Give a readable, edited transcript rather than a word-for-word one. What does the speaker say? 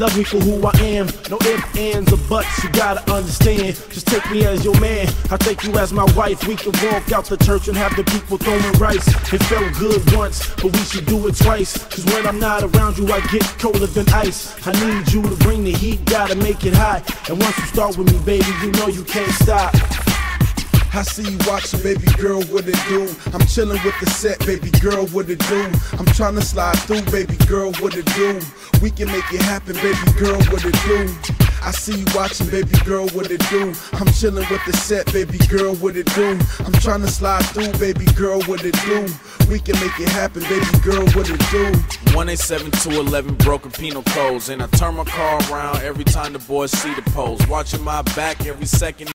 Love me for who I am, no ifs, ands, or buts, you gotta understand. Just take me as your man, I'll take you as my wife. We can walk out the church and have the people throwing rice. It felt good once, but we should do it twice. Cause when I'm not around you, I get colder than ice. I need you to bring the heat, gotta make it hot. And once you start with me, baby, you know you can't stop. I see you watching, baby girl, what it do? I'm chilling with the set, baby girl, what it do? I'm trying to slide through, baby girl, what it do? We can make it happen, baby girl, what it do? I see you watching, baby girl, what it do? I'm chilling with the set, baby girl, what it do? I'm trying to slide through, baby girl, what it do? We can make it happen, baby girl, what it do? 187-211 broken penal codes, and I turn my car around every time the boys see the pose. Watching my back every second.